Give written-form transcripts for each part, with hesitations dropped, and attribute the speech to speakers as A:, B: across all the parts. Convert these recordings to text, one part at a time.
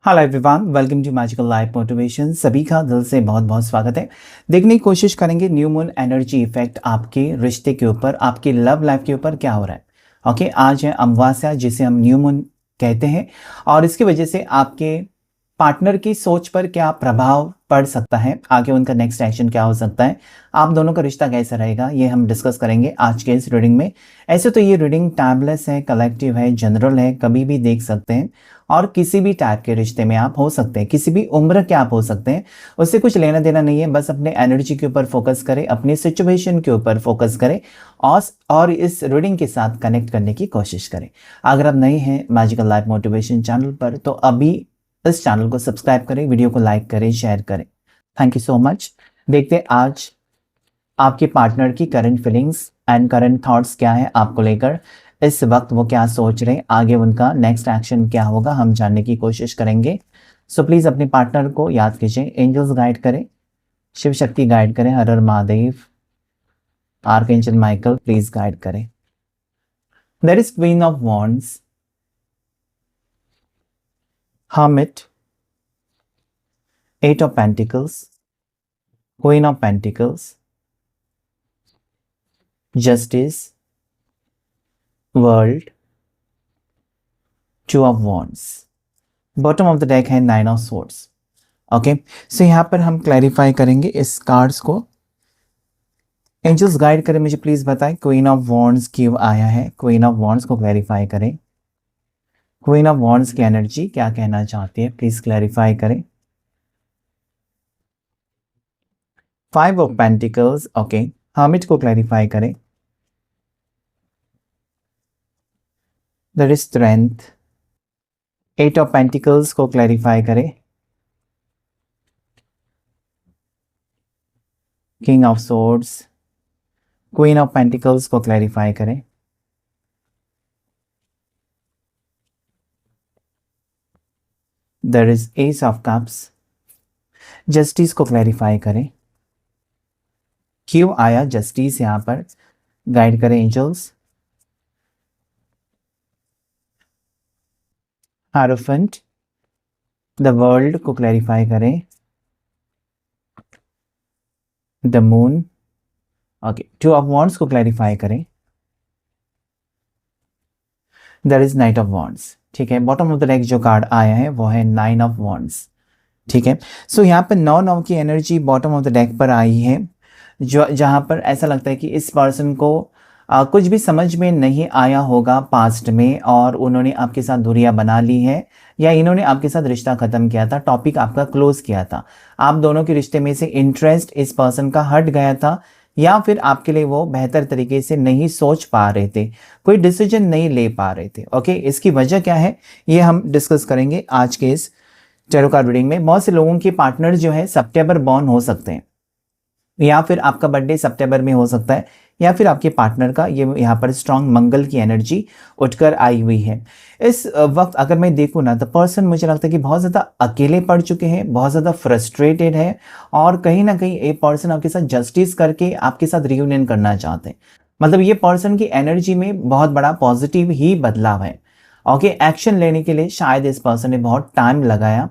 A: Hello everyone, welcome to magical life motivation. सभी का दिल से बहुत बहुत स्वागत है। देखने की कोशिश करेंगे न्यू मून एनर्जी इफेक्ट आपके रिश्ते के ऊपर, आपकी लव लाइफ के ऊपर क्या हो रहा है। ओके, आज है अमावस्या जिसे हम न्यू मून कहते हैं और इसकी वजह से आपके पार्टनर की सोच पर क्या प्रभाव पड़ सकता है, आगे उनका नेक्स्ट एक्शन क्या हो सकता है, आप दोनों का रिश्ता कैसा रहेगा, ये हम डिस्कस करेंगे आज के इस रीडिंग में। ऐसे तो ये रीडिंग टाइमलेस है, कलेक्टिव है, जनरल है, कभी भी देख सकते हैं और किसी भी टाइप के रिश्ते में आप हो सकते हैं, किसी भी उम्र के आप हो सकते हैं। उससे कुछ लेना देना नहीं है, बस अपने एनर्जी के ऊपर फोकस करें, अपनी सिचुएशन के ऊपर फोकस करें और इस रीडिंग के साथ कनेक्ट करने की कोशिश करें। अगर आप नए हैं मैजिकल लाइफ मोटिवेशन चैनल पर तो अभी इस चैनल को सब्सक्राइब करें, वीडियो को लाइक करें, शेयर करें। Thank you so much. देखते हैं आज आपके पार्टनर की current feelings and current thoughts क्या है आपको लेकर, इस वक्त वो क्या सोच रहे हैं, आगे उनका नेक्स्ट एक्शन क्या होगा, हम जानने की कोशिश करेंगे। सो प्लीज अपने पार्टनर को याद कीजिए, एंजल्स गाइड करें, शिव शक्ति गाइड करें, हर हर Mahadev, archangel Michael please guide करें। There is queen of wands, hermit, eight of pentacles, queen of pentacles, justice, world, two of wands. Bottom of the deck है nine of swords. Okay, so यहाँ पर हम clarify करेंगे इस cards को। Angels guide करें, मुझे प्लीज बताएं क्वीन ऑफ वॉन्ड्स क्यों आया है। क्वीन ऑफ वॉन्ड्स को क्लैरिफाई करें। क्वीन ऑफ वॉन्ड्स की एनर्जी क्या कहना चाहती है, प्लीज क्लैरिफाई करें। Five of pentacles, okay, hermit को क्लैरिफाई करें। There is strength, eight of pentacles को क्लैरिफाई करें। King of swords, queen of pentacles को क्लैरिफाई करें। There is ace of cups, justice को क्लैरिफाई करें। क्यों आया जस्टिस यहां पर, गाइड करें एंजल्स। हारोफेंट, द वर्ल्ड को क्लैरिफाई करें। The moon, okay, two of wands को क्लैरिफाई करें। There is knight of wands. ठीक है, बॉटम ऑफ द डेक जो कार्ड आया है वो है नाइन ऑफ वॉन्ड्स। ठीक है, सो यहाँ पर 9 की energy bottom of the deck पर आई है, जो जहाँ पर ऐसा लगता है कि इस पर्सन को कुछ भी समझ में नहीं आया होगा पास्ट में और उन्होंने आपके साथ दूरियां बना ली है या इन्होंने आपके साथ रिश्ता ख़त्म किया था, टॉपिक आपका क्लोज किया था, आप दोनों के रिश्ते में से इंटरेस्ट इस पर्सन का हट गया था या फिर आपके लिए वो बेहतर तरीके से नहीं सोच पा रहे थे, कोई डिसीजन नहीं ले पा रहे थे। ओके, इसकी वजह क्या है ये हम डिस्कस करेंगे आज के इस टैरो कार्ड रीडिंग में। बहुत से लोगों के पार्टनर जो है सितंबर बॉर्न हो सकते हैं या फिर आपका बर्थडे सितंबर में हो सकता है या फिर आपके पार्टनर का, ये यहाँ पर स्ट्रांग मंगल की एनर्जी उठकर आई हुई है। इस वक्त अगर मैं देखूँ ना तो पर्सन मुझे लगता है कि बहुत ज़्यादा अकेले पड़ चुके हैं, बहुत ज़्यादा फ्रस्ट्रेटेड है और कहीं ना कहीं ये पर्सन आपके साथ जस्टिस करके आपके साथ रियूनियन करना चाहते हैं। मतलब ये पर्सन की एनर्जी में बहुत बड़ा पॉजिटिव ही बदलाव है। ओके, एक्शन लेने के लिए शायद इस पर्सन ने बहुत टाइम लगाया,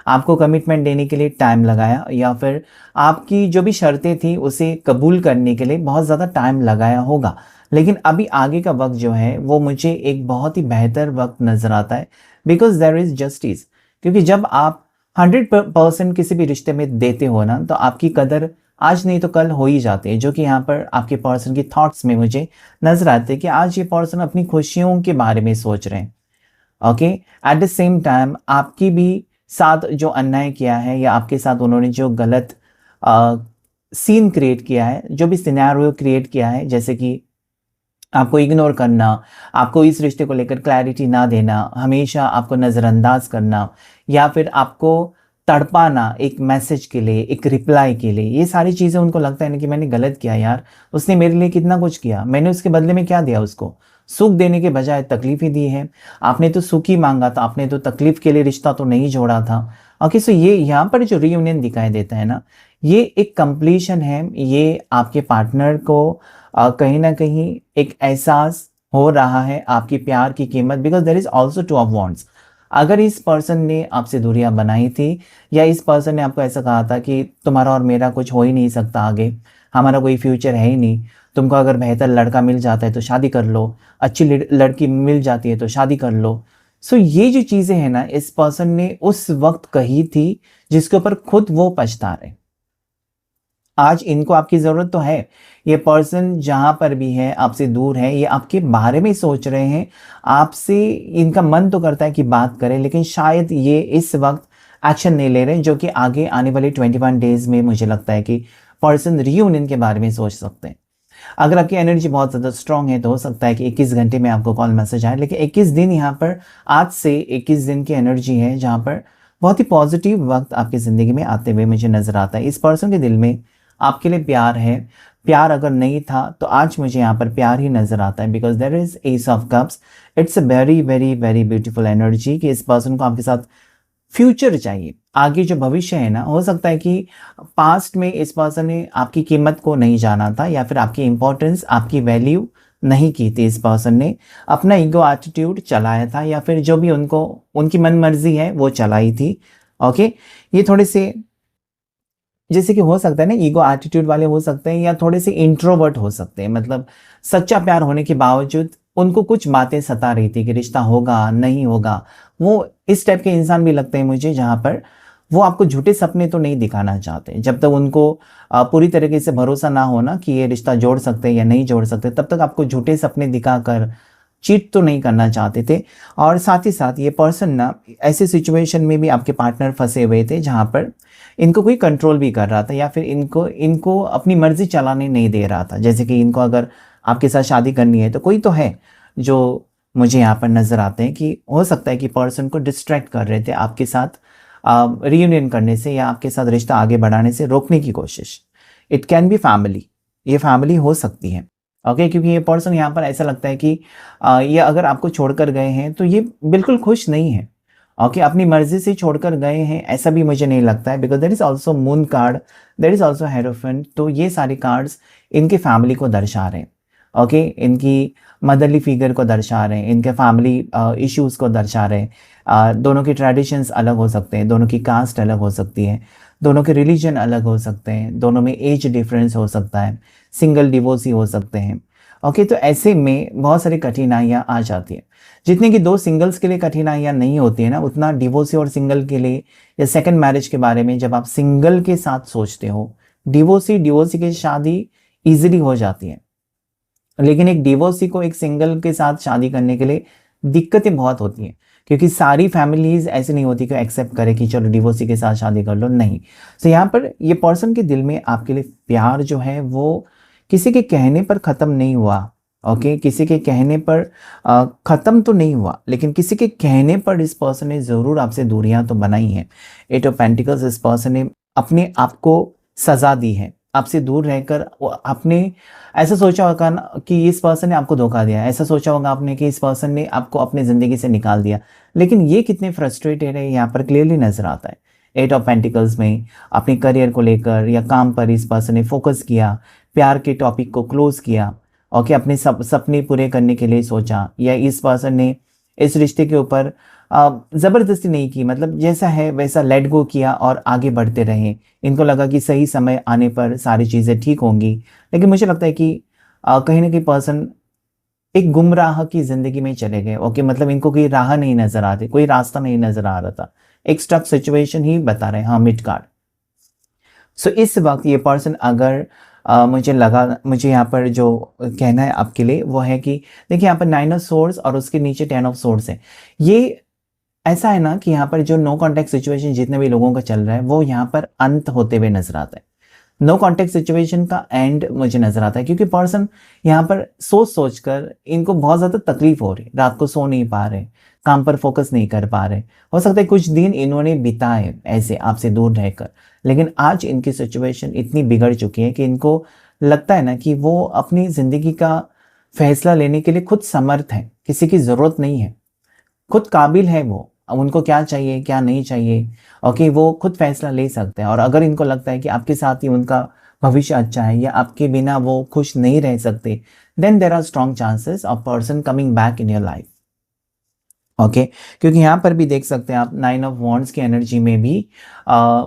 A: आपको कमिटमेंट देने के लिए टाइम लगाया या फिर आपकी जो भी शर्तें थी उसे कबूल करने के लिए बहुत ज़्यादा टाइम लगाया होगा। लेकिन अभी आगे का वक्त जो है वो मुझे एक बहुत ही बेहतर वक्त नज़र आता है, बिकॉज देयर इज़ जस्टिस। क्योंकि जब आप 100% किसी भी रिश्ते में देते हो ना तो आपकी कदर आज नहीं तो कल हो ही जाती है, जो कि यहाँ पर आपके पर्सन की थॉट्स में मुझे नजर आते हैं कि आज ये पर्सन अपनी खुशियों के बारे में सोच रहे हैं। Okay, eight the same time आपकी भी साथ जो अन्याय किया है या आपके साथ उन्होंने जो गलत सीन क्रिएट किया है, जो भी सिनेरियो क्रिएट किया है, जैसे कि आपको इग्नोर करना, आपको इस रिश्ते को लेकर क्लैरिटी ना देना, हमेशा आपको नज़रअंदाज करना या फिर आपको तड़पाना एक मैसेज के लिए, एक रिप्लाई के लिए, ये सारी चीज़ें उनको लगता है ना कि मैंने गलत किया यार, उसने मेरे लिए कितना कुछ किया, मैंने उसके बदले में क्या दिया उसको, सुख देने के बजाय तकलीफ ही दी है। आपने तो सुख ही मांगा था, आपने तो तकलीफ के लिए रिश्ता तो नहीं जोड़ा था। ओके, सो ये यहाँ पर जो रियूनियन दिखाई देता है ना, ये एक कंप्लीशन है। ये आपके पार्टनर को कहीं ना कहीं एक एहसास हो रहा है आपकी प्यार की कीमत, because there is also two of wands. अगर इस पर्सन ने आपसे दूरियां बनाई थी या इस पर्सन ने आपको ऐसा कहा था कि तुम्हारा और मेरा कुछ हो ही नहीं सकता आगे, हमारा कोई फ्यूचर है ही नहीं, तुमको अगर बेहतर लड़का मिल जाता है तो शादी कर लो, अच्छी लड़की मिल जाती है तो शादी कर लो। सो ये जो चीज़ें हैं ना, इस पर्सन ने उस वक्त कही थी जिसके ऊपर खुद वो पछता रहे। आज इनको आपकी ज़रूरत तो है। ये पर्सन जहाँ पर भी है, आपसे दूर है, ये आपके बारे में सोच रहे हैं, आपसे इनका मन तो करता है कि बात करें, लेकिन शायद ये इस वक्त एक्शन नहीं ले रहे हैं, जो कि आगे आने वाले 21 डेज़ में मुझे लगता है कि पर्सन रियूनियन के बारे में सोच सकते हैं। अगर आपकी एनर्जी बहुत ज़्यादा स्ट्रांग है तो हो सकता है कि 21 घंटे में आपको कॉल मैसेज आए, लेकिन 21 दिन यहाँ पर, आज से 21 दिन की एनर्जी है जहाँ पर बहुत ही पॉजिटिव वक्त आपकी ज़िंदगी में आते हुए मुझे नज़र आता है। इस पर्सन के दिल में आपके लिए प्यार है। प्यार अगर नहीं था तो आज मुझे यहाँ पर प्यार ही नज़र आता है, because there is ace of cups. It's a very very very beautiful energy कि इस पर्सन को आपके साथ फ्यूचर चाहिए, आगे जो भविष्य है ना। हो सकता है कि पास्ट में इस पर्सन ने आपकी कीमत को नहीं जाना था, या फिर आपकी इंपॉर्टेंस, आपकी वैल्यू नहीं की थी। इस पर्सन ने अपना ईगो एटीट्यूड चलाया था, या फिर जो भी उनको उनकी मन मर्जी है वो चलाई थी। ओके, ये थोड़े से, जैसे कि हो सकता है ना, ईगो एटीट्यूड वाले हो सकते हैं या थोड़े से इंट्रोवर्ट हो सकते हैं। मतलब सच्चा प्यार होने के बावजूद उनको कुछ बातें सता रही थी कि रिश्ता होगा नहीं होगा। वो इस टाइप के इंसान भी लगते हैं मुझे, जहाँ पर वो आपको झूठे सपने तो नहीं दिखाना चाहते। जब तक उनको पूरी तरीके से भरोसा ना हो ना कि ये रिश्ता जोड़ सकते हैं या नहीं जोड़ सकते, तब तक आपको झूठे सपने दिखाकर चीट तो नहीं करना चाहते थे। और साथ ही साथ ये पर्सन ना ऐसे सिचुएशन में भी आपके पार्टनर फंसे हुए थे जहाँ पर इनको कोई कंट्रोल भी कर रहा था, या फिर इनको इनको अपनी मर्जी चलाने नहीं दे रहा था। जैसे कि इनको अगर आपके साथ शादी करनी है तो कोई तो है जो मुझे यहाँ पर नज़र आते हैं कि हो सकता है कि पर्सन को डिस्ट्रैक्ट कर रहे थे आपके साथ रियूनियन करने से, या आपके साथ रिश्ता आगे बढ़ाने से रोकने की कोशिश। इट कैन बी फैमिली, ये फैमिली हो सकती है। ओके, क्योंकि ये पर्सन यहाँ पर ऐसा लगता है कि ये अगर आपको छोड़कर गए हैं तो ये बिल्कुल खुश नहीं है। ओके, अपनी मर्जी से छोड़कर गए हैं ऐसा भी मुझे नहीं लगता है, because there is also moon card, there is also hierophant. तो ये सारे कार्ड्स इनके फैमिली को दर्शा रहे हैं। ओके, इनकी मदरली फिगर को दर्शा रहे हैं, इनके फैमिली इश्यूज़ को दर्शा रहे हैं। दोनों के ट्रेडिशंस अलग हो सकते हैं, दोनों की कास्ट अलग हो सकती है, दोनों के रिलीजन अलग हो सकते हैं, दोनों में एज डिफरेंस हो सकता है, सिंगल डिवोर्सी हो सकते हैं। ओके, तो ऐसे में बहुत सारी कठिनाइयाँ आ जाती हैं। जितने कि दो सिंगल्स के लिए कठिनाइयाँ नहीं होती है ना, उतना डिवोर्सी और सिंगल के लिए, या सेकंड मैरिज के बारे में जब आप सिंगल के साथ सोचते हो, डिवोर्सी की शादी ईजिली हो जाती है, लेकिन एक डिवोर्सी को एक सिंगल के साथ शादी करने के लिए दिक्कतें बहुत होती हैं, क्योंकि सारी फैमिलीज ऐसे नहीं होती कि एक्सेप्ट करे कि चलो डिवोर्सी के साथ शादी कर लो, नहीं। तो यहाँ पर ये पर्सन के दिल में आपके लिए प्यार जो है वो किसी के कहने पर ख़त्म नहीं हुआ। ओके, किसी के कहने पर ख़त्म तो नहीं हुआ, लेकिन किसी के कहने पर इस पर्सन ने ज़रूर आपसे दूरियां तो बनाई हैं। एट ऑफ पेंटिकल्स, इस पर्सन ने अपने आप को सज़ा दी है। आपसे दूर रहकर आपने ऐसा सोचा होगा ना कि इस पर्सन ने आपको धोखा दिया, ऐसा सोचा होगा आपने कि इस पर्सन ने आपको अपनी ज़िंदगी से निकाल दिया, लेकिन ये कितने फ्रस्ट्रेटेड है यहाँ पर क्लियरली नज़र आता है। एट ऑफ पेंटिकल्स में अपने करियर को लेकर या काम पर इस पर्सन ने फोकस किया, प्यार के टॉपिक को क्लोज किया, ओके, अपने सपने पूरे करने के लिए सोचा, या इस पर्सन ने इस रिश्ते के ऊपर ज़बरदस्ती नहीं की, मतलब जैसा है वैसा लेट गो किया और आगे बढ़ते रहे। इनको लगा कि सही समय आने पर सारी चीज़ें ठीक होंगी, लेकिन मुझे लगता है कि कहीं ना कहीं पर्सन एक गुमराह की ज़िंदगी में चले गए। ओके, मतलब इनको कोई राह नहीं नज़र आ रही, कोई रास्ता नहीं नज़र आ रहा था, एक स्टक सिचुएशन ही बता रहे हैं। हाँ, मिड कार्ड। सो इस वक्त ये पर्सन अगर मुझे यहाँ पर जो कहना है आपके लिए वो है कि देखिए, यहाँ पर 9 ऑफ सोर्स और उसके नीचे 10 ऑफ सोर्स है। ये ऐसा है ना कि यहाँ पर जो नो कॉन्टेक्ट सिचुएशन जितने भी लोगों का चल रहा है वो यहाँ पर अंत होते हुए नजर आता है। नो कॉन्टेक्ट सिचुएशन का एंड मुझे नजर आता है, क्योंकि पर्सन यहाँ पर सोच कर इनको बहुत ज़्यादा तकलीफ हो रही, रात को सो नहीं पा रहे, काम पर फोकस नहीं कर पा रहे। हो सकता है कुछ दिन इन्होंने बिताए ऐसे आपसे दूर रहकर, लेकिन आज इनकी सिचुएशन इतनी बिगड़ चुकी है कि इनको लगता है ना कि वो अपनी ज़िंदगी का फैसला लेने के लिए खुद समर्थ है, किसी की ज़रूरत नहीं है, खुद काबिल है वो। अब उनको क्या चाहिए क्या नहीं चाहिए, ओके, वो खुद फैसला ले सकते हैं। और अगर इनको लगता है कि आपके साथ ही उनका भविष्य अच्छा है या आपके बिना वो खुश नहीं रह सकते, then there are strong chances of person coming back in your life. Okay क्योंकि यहाँ पर भी देख सकते हैं आप 9 ऑफ वॉन्ड्स की एनर्जी में भी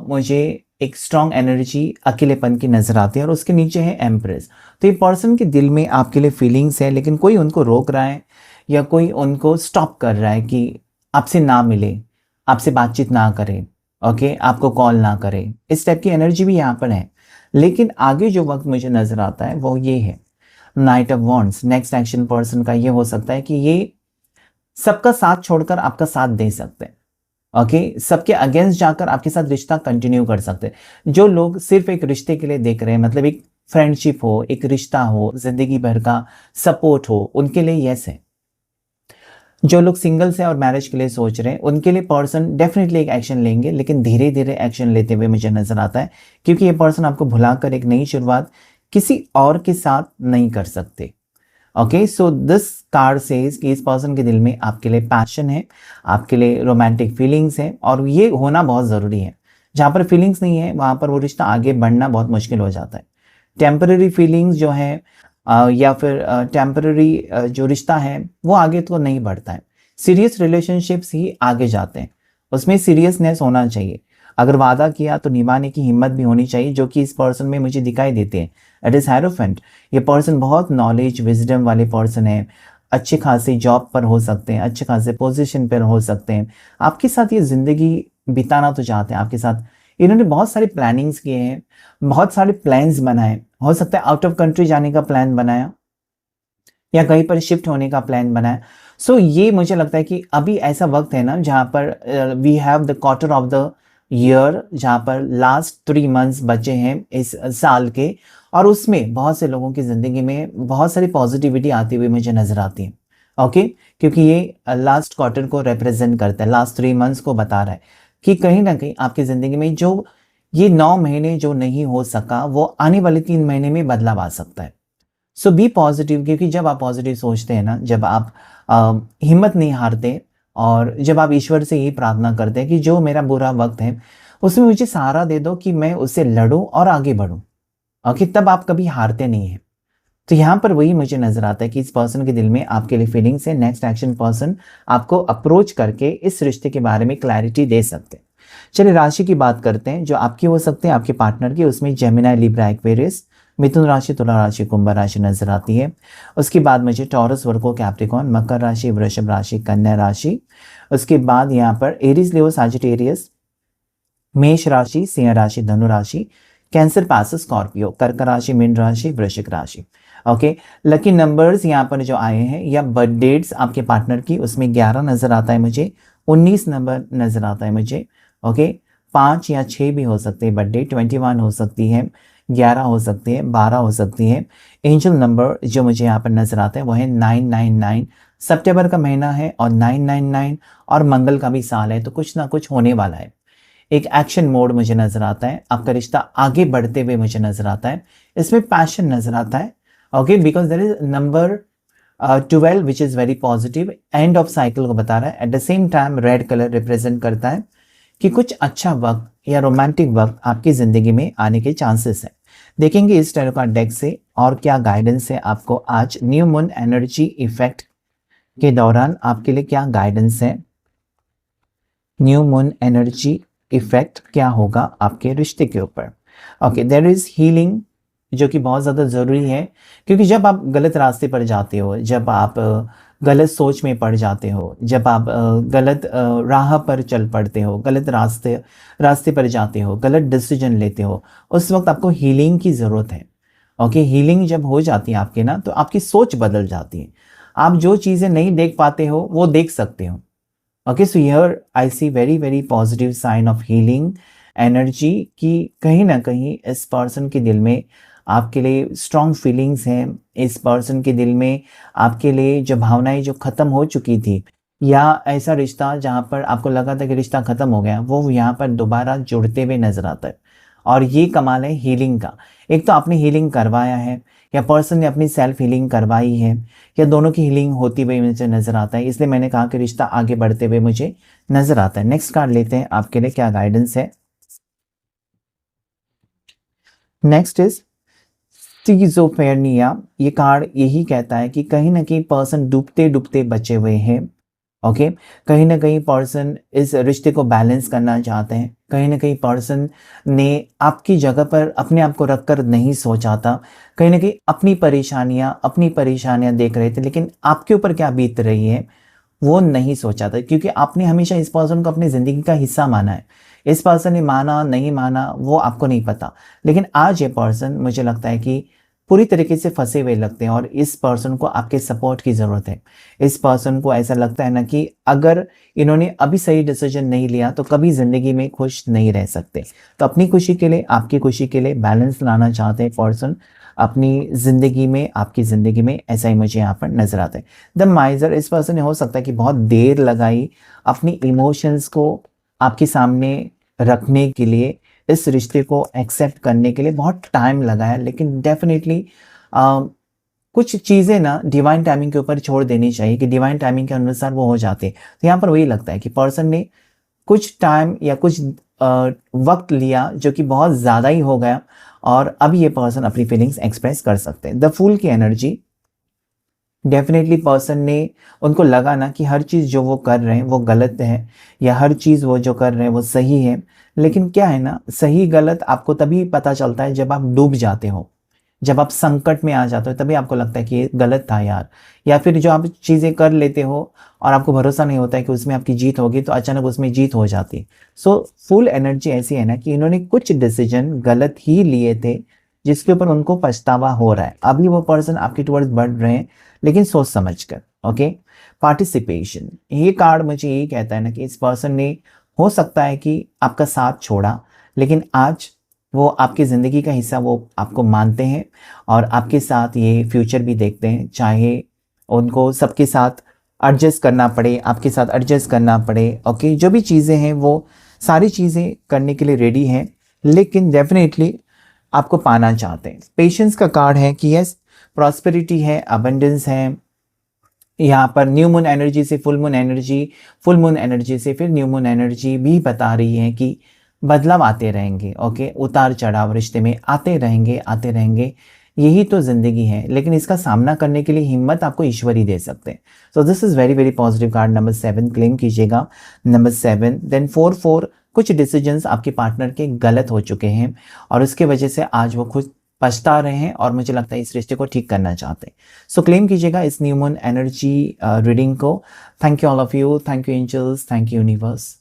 A: मुझे एक स्ट्रॉन्ग एनर्जी अकेलेपन की नजर आती है और उसके नीचे है एम्प्रेस। तो ये पर्सन के दिल में आपके लिए फीलिंग्स है, लेकिन कोई उनको रोक रहा है या कोई उनको स्टॉप कर रहा है कि आपसे ना मिले, आपसे बातचीत ना करे, ओके आपको कॉल ना करे। इस टाइप की एनर्जी भी यहाँ पर है। लेकिन आगे जो वक्त मुझे नजर आता है वो ये है night of wands. Next action person का ये हो सकता है कि ये सबका साथ छोड़कर आपका साथ दे सकते हैं, ओके सबके अगेंस्ट जाकर आपके साथ रिश्ता कंटिन्यू कर सकते हैं। जो लोग सिर्फ एक रिश्ते के लिए देख रहे हैं, मतलब एक फ्रेंडशिप हो, एक रिश्ता हो, जिंदगी भर का सपोर्ट हो, उनके लिए यस है। जो लोग सिंगल्स हैं और मैरिज के लिए सोच रहे हैं, उनके लिए पर्सन डेफिनेटली एक एक्शन लेंगे, लेकिन धीरे धीरे एक्शन लेते हुए मुझे नजर आता है, क्योंकि ये पर्सन आपको भुलाकर एक नई शुरुआत किसी और के साथ नहीं कर सकते। Okay so this card says कि इस पर्सन के दिल में आपके लिए पैशन है, आपके लिए रोमांटिक फीलिंग्स है, और ये होना बहुत ज़रूरी है। जहाँ पर फीलिंग्स नहीं है वहाँ पर वो रिश्ता आगे बढ़ना बहुत मुश्किल हो जाता है। टेम्पररी फीलिंग्स जो है या फिर टेम्पररी जो रिश्ता है वो आगे तो नहीं बढ़ता है। सीरियस रिलेशनशिप्स ही आगे जाते हैं, उसमें सीरियसनेस होना चाहिए। अगर वादा किया तो निभाने की हिम्मत भी होनी चाहिए, जो कि इस पर्सन में मुझे दिखाई देते हैं। It is hierophant. ये पर्सन बहुत नॉलेज विजडम वाले पर्सन है, अच्छे खासे जॉब पर हो सकते हैं, अच्छे खासे पोजीशन पर हो सकते हैं। आपके साथ ये ज़िंदगी बिताना तो चाहते हैं, आपके साथ इन्होंने बहुत सारे प्लानिंग्स किए हैं, बहुत सारे प्लान्स बनाए। हो सकता है आउट ऑफ कंट्री जाने का प्लान बनाया या कहीं पर शिफ्ट होने का प्लान बनाया। सो ये मुझे लगता है कि अभी ऐसा वक्त है ना जहाँ पर we have the quarter of the year, जहाँ पर लास्ट 3 मंथ्स बचे हैं इस साल के, और उसमें बहुत से लोगों की ज़िंदगी में बहुत सारी पॉजिटिविटी आती हुई मुझे नज़र आती है। ओके क्योंकि ये लास्ट क्वार्टर को रिप्रेजेंट करता है, लास्ट 3 मंथ्स को बता रहा है कि कहीं ना कहीं आपकी ज़िंदगी में जो ये 9 महीने जो नहीं हो सका वो आने वाले 3 महीने में बदलाव आ सकता है। सो बी पॉजिटिव, क्योंकि जब आप पॉजिटिव सोचते हैं ना, जब आप हिम्मत नहीं हारते और जब आप ईश्वर से यही प्रार्थना करते हैं कि जो मेरा बुरा वक्त है उसमें मुझे सहारा दे दो कि मैं उससे लड़ूं और आगे बढ़ूं, ओके तब आप कभी हारते नहीं हैं। तो यहाँ पर वही मुझे नजर आता है कि इस पर्सन के दिल में आपके लिए फीलिंग्स है। नेक्स्ट एक्शन पर्सन आपको अप्रोच करके इस रिश्ते के बारे में क्लैरिटी दे सकते हैं। चलिए राशि की बात करते हैं जो आपकी हो सकते हैं, आपके पार्टनर की। उसमें जेमिनी, लिब्रा, एक्वेरियस, मिथुन राशि, तुला राशि, कुंभ राशि नजर आती है। उसके बाद मुझे टॉरस, वर्गो, कैप्रिकॉन, मकर राशि, वृषभ राशि, कन्या राशि। उसके बाद यहाँ पर एरीज, लियो, सजिटेरियस, मेष राशि, सिंह राशि, धनु राशि, कैंसर, पास, स्कॉर्पियो, कर्क राशि, मीन राशि, वृश्चिक राशि। ओके लकी नंबर्स यहाँ पर जो आए हैं या बर्थ डेट्स आपके पार्टनर की, उसमें 11 नजर आता है मुझे, 19 नंबर नजर आता है मुझे। ओके 5 या 6 भी हो सकते हैं बर्थडे, 21 हो सकती है, 11 हो सकती है, 12 हो सकती है। एंजल नंबर जो मुझे यहाँ पर नजर आता है वो है 999। सितंबर का महीना है और 999 और मंगल का भी साल है, तो कुछ ना कुछ होने वाला है। एक एक्शन मोड मुझे नजर आता है, आपका रिश्ता आगे बढ़ते हुए मुझे नजर आता है। इसमें पैशन नजर आता है, okay because there is number 12 which is very positive, end of cycle को बता रहा है। At the same time red colour represent करता है कि कुछ अच्छा वक्त या रोमांटिक वक्त आपकी जिंदगी में आने के चांसेस है। देखेंगे इस टैरो कार्ड डेक से और क्या गाइडेंस है आपको आज न्यू मून एनर्जी इफेक्ट के दौरान, आपके लिए क्या गाइडेंस है। न्यू मून एनर्जी इफेक्ट क्या होगा आपके रिश्ते के ऊपर। ओके देयर इज हीलिंग जो कि बहुत ज़्यादा ज़रूरी है, क्योंकि जब आप गलत रास्ते पर जाते हो, जब आप गलत सोच में पड़ जाते हो, जब आप गलत राह पर चल पड़ते हो, गलत रास्ते पर जाते हो, गलत डिसीजन लेते हो, उस वक्त आपको हीलिंग की ज़रूरत है। ओके हीलिंग जब हो जाती है आपके ना, तो आपकी सोच बदल जाती है। आप जो चीज़ें नहीं देख पाते हो वो देख सकते हो। Okay so here I see very very positive sign of healing energy कि कहीं ना कहीं इस पर्सन के दिल में आपके लिए स्ट्रॉन्ग फीलिंग्स हैं। इस पर्सन के दिल में आपके लिए जो भावनाएं जो ख़त्म हो चुकी थी, या ऐसा रिश्ता जहाँ पर आपको लगा था कि रिश्ता ख़त्म हो गया, वो यहाँ पर दोबारा जुड़ते हुए नजर आता है। और ये कमाल है हीलिंग का। एक तो आपने हीलिंग करवाया है या पर्सन ने अपनी सेल्फ हीलिंग करवाई है, या दोनों की हीलिंग होती हुई मुझे नजर आता है, इसलिए मैंने कहा कि रिश्ता आगे बढ़ते हुए मुझे नजर आता है। नेक्स्ट कार्ड लेते हैं आपके लिए क्या गाइडेंस है। Next is schizophrenia. ये कार्ड यही कहता है कि कहीं ना कहीं पर्सन डूबते डूबते बचे हुए हैं ओके कहीं ना कहीं पर्सन इस रिश्ते को बैलेंस करना चाहते हैं, कहीं ना कहीं पर्सन ने आपकी जगह पर अपने आप को रखकर नहीं सोचा था, कहीं ना कहीं अपनी परेशानियां देख रहे थे, लेकिन आपके ऊपर क्या बीत रही है वो नहीं सोचा था, क्योंकि आपने हमेशा इस पर्सन को अपनी ज़िंदगी का हिस्सा माना है। इस पर्सन ने माना नहीं माना वो आपको नहीं पता, लेकिन आज ये पर्सन मुझे लगता है कि पूरी तरीके से फंसे हुए लगते हैं और इस पर्सन को आपके सपोर्ट की ज़रूरत है। इस पर्सन को ऐसा लगता है ना कि अगर इन्होंने अभी सही डिसीजन नहीं लिया तो कभी ज़िंदगी में खुश नहीं रह सकते। तो अपनी खुशी के लिए, आपकी खुशी के लिए बैलेंस लाना चाहते हैं पर्सन अपनी ज़िंदगी में, आपकी ज़िंदगी में, ऐसा ही मुझे यहाँ पर नज़र आता है। द माइज़र, इस पर्सन ने हो सकता है कि बहुत देर लगाई अपनी इमोशंस को आपके सामने रखने के लिए, इस रिश्ते को एक्सेप्ट करने के लिए बहुत टाइम लगाया, लेकिन डेफिनेटली कुछ चीज़ें ना डिवाइन टाइमिंग के ऊपर छोड़ देनी चाहिए कि डिवाइन टाइमिंग के अनुसार वो हो जाते हैं। तो यहाँ पर वही लगता है कि पर्सन ने कुछ टाइम या कुछ वक्त लिया जो कि बहुत ज़्यादा ही हो गया और अब ये पर्सन अपनी फीलिंग्स एक्सप्रेस कर सकते हैं। द फूल की एनर्जी, डेफिनेटली पर्सन ने, उनको लगा ना कि हर चीज़ जो वो कर रहे हैं वो गलत है या हर चीज़ वो जो कर रहे हैं वो सही है, लेकिन क्या है ना, सही गलत आपको तभी पता चलता है जब आप डूब जाते हो, जब आप संकट में आ जाते हो, तभी आपको लगता है कि ये गलत था यार। या फिर जो आप चीज़ें कर लेते हो और आपको भरोसा नहीं होता है कि उसमें आपकी जीत होगी, तो अचानक उसमें जीत हो जाती है। सो फुल एनर्जी ऐसी है ना कि इन्होंने कुछ डिसीजन गलत ही लिए थे जिसके ऊपर उनको पछतावा हो रहा है। अभी वो पर्सन आपके टुवर्ड्स बढ़ रहे हैं, लेकिन सोच समझ कर। ओके, पार्टिसिपेशन, ये कार्ड मुझे यही कहता है ना कि इस पर्सन ने हो सकता है कि आपका साथ छोड़ा, लेकिन आज वो आपकी ज़िंदगी का हिस्सा वो आपको मानते हैं और आपके साथ ये फ्यूचर भी देखते हैं, चाहे उनको सबके साथ एडजस्ट करना पड़े, आपके साथ एडजस्ट करना पड़े। ओके, जो भी चीज़ें हैं वो सारी चीज़ें करने के लिए रेडी हैं, लेकिन डेफिनेटली आपको पाना चाहते हैं। पेशेंस का कार्ड है कि यस, प्रॉस्पेरिटी है, अबंडेंस है। यहाँ पर न्यू मून एनर्जी से full moon energy, full moon energy से फिर न्यू मून एनर्जी भी बता रही है कि बदलाव आते रहेंगे। ओके, उतार चढ़ाव रिश्ते में आते रहेंगे, यही तो ज़िंदगी है, लेकिन इसका सामना करने के लिए हिम्मत आपको ईश्वर ही दे सकते हैं। So this is very very positive card. Number 7 claim कीजिएगा, नंबर 7। देन 4 कुछ डिसीजंस आपके पार्टनर के गलत हो चुके हैं और उसके वजह से आज वो खुद पछता रहे हैं और मुझे लगता है इस रिश्ते को ठीक करना चाहते हैं। सो क्लेम कीजिएगा इस न्यू मून एनर्जी रीडिंग को। Thank you all of you, thank you angels, thank you universe.